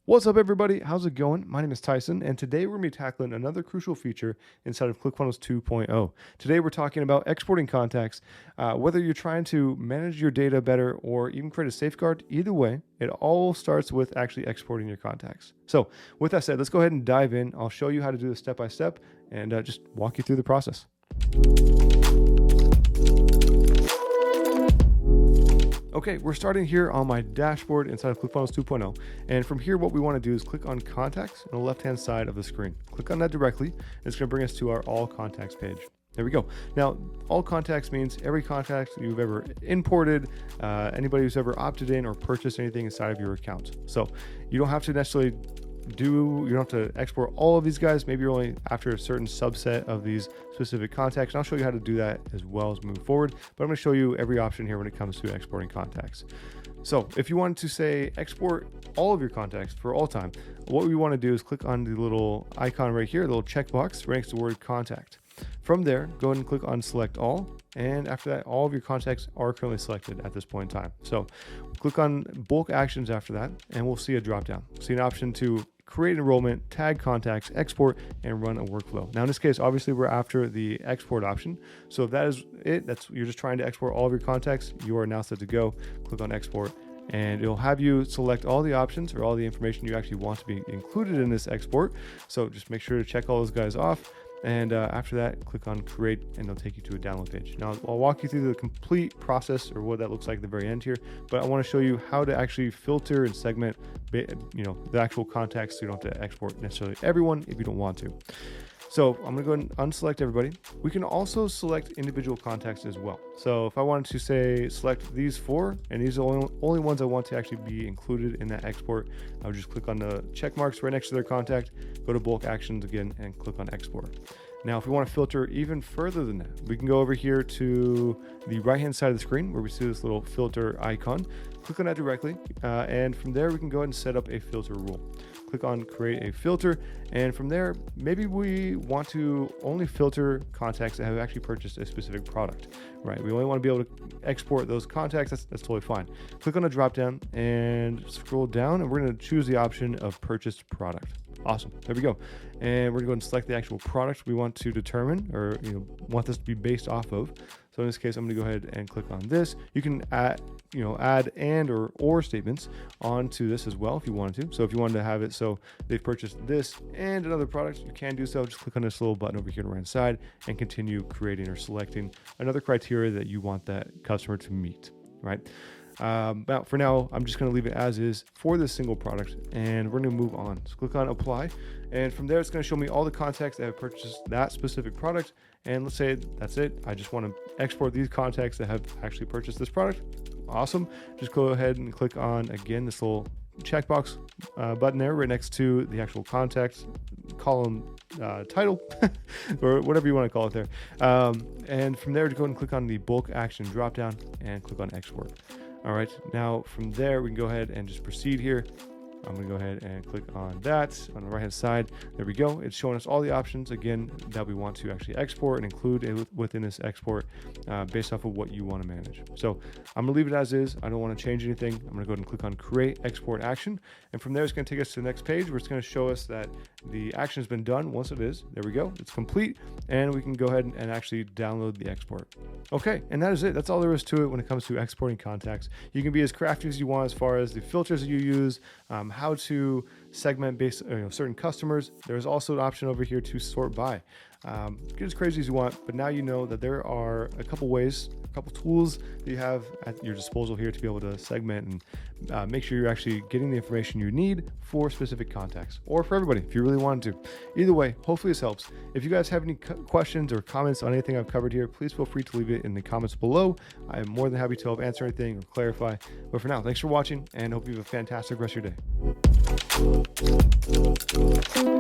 What's up, everybody? How's it going? My name is Tyson, and today we're going to be tackling another crucial feature inside of ClickFunnels 2.0. Today we're talking about exporting contacts. Whether you're trying to manage your data better or even create a safeguard, either way, it all starts with actually exporting your contacts. So with that said, let's go ahead and dive in. I'll show you how to do this step by step and just walk you through the process. Okay, we're starting here on my dashboard inside of ClickFunnels 2.0. And from here, what we want to do is click on contacts on the left-hand side of the screen. Click on that directly. And it's going to bring us to our all contacts page. There we go. Now, all contacts means every contact you've ever imported, anybody who's ever opted in or purchased anything inside of your account. So you don't have to necessarily you don't have to export all of these guys. Maybe you're only after a certain subset of these specific contacts. And I'll show you how to do that as well as move forward. But I'm going to show you every option here when it comes to exporting contacts. So if you want to say export all of your contacts for all time, what we want to do is click on the little icon right here, the little checkbox right next to the word contact. From there, go ahead and click on select all. And after that, all of your contacts are currently selected at this point in time. So click on bulk actions after that, and we'll see a drop down. See an option to create enrollment, tag contacts, export, and run a workflow. Now in this case, obviously we're after the export option. So if that is it, you're just trying to export all of your contacts, you are now set to go. Click on export, and it'll have you select all the options or all the information you actually want to be included in this export. So just make sure to check all those guys off. And after that, click on create, and it'll take you to a download page. Now I'll walk you through the complete process or what that looks like at the very end here, but I want to show you how to actually filter and segment, the actual contacts, so you don't have to export necessarily everyone if you don't want to. So I'm gonna go ahead and unselect everybody. We can also select individual contacts as well. So if I wanted to say select these four, and these are only ones I want to actually be included in that export, I would just click on the check marks right next to their contact, go to bulk actions again, and click on export. Now, if we want to filter even further than that, we can go over here to the right-hand side of the screen where we see this little filter icon. Click on that directly, and from there, we can go ahead and set up a filter rule. Click on create a filter, and from there, maybe we want to only filter contacts that have actually purchased a specific product, right? We only want to be able to export those contacts. That's totally fine. Click on the drop down and scroll down, and we're going to choose the option of purchased product. Awesome. There we go. And we're going to go and select the actual product we want to determine, or want this to be based off of. So in this case, I'm going to go ahead and click on this. You can add and or statements onto this as well if you wanted to. So if you wanted to have it so they've purchased this and another product, you can do so. Just click on this little button over here on the right side and continue creating or selecting another criteria that you want that customer to meet, right? Now, for now, I'm just going to leave it as is for this single product, and we're going to move on. So click on apply, and from there, it's going to show me all the contacts that have purchased that specific product. And let's say that's it. I just want to export these contacts that have actually purchased this product. Awesome. Just go ahead and click on, again, this little checkbox button there right next to the actual contacts column title or whatever you want to call it there. And from there, to go ahead and click on the bulk action drop down and click on export. All right, now from there, we can go ahead and just proceed here. I'm going to go ahead and click on that on the right hand side. There we go. It's showing us all the options again that we want to actually export and include within this export based off of what you want to manage. So I'm going to leave it as is. I don't want to change anything. I'm going to go ahead and click on create export action. And from there, it's going to take us to the next page where it's going to show us that the action has been done. Once it is, there we go. It's complete. And we can go ahead and actually download the export. Okay. And that is it. That's all there is to it when it comes to exporting contacts. You can be as crafty as you want as far as the filters that you use, how to segment based certain customers. There's also an option over here to sort by. Get as crazy as you want, but now you know that there are a couple ways, a couple tools that you have at your disposal here to be able to segment and make sure you're actually getting the information you need for specific contacts, or for everybody if you really wanted to. Either way, hopefully this helps. If you guys have any questions or comments on anything I've covered here, please feel free to leave it in the comments below. I am more than happy to help answer anything or clarify. But for now, thanks for watching, and hope you have a fantastic rest of your day.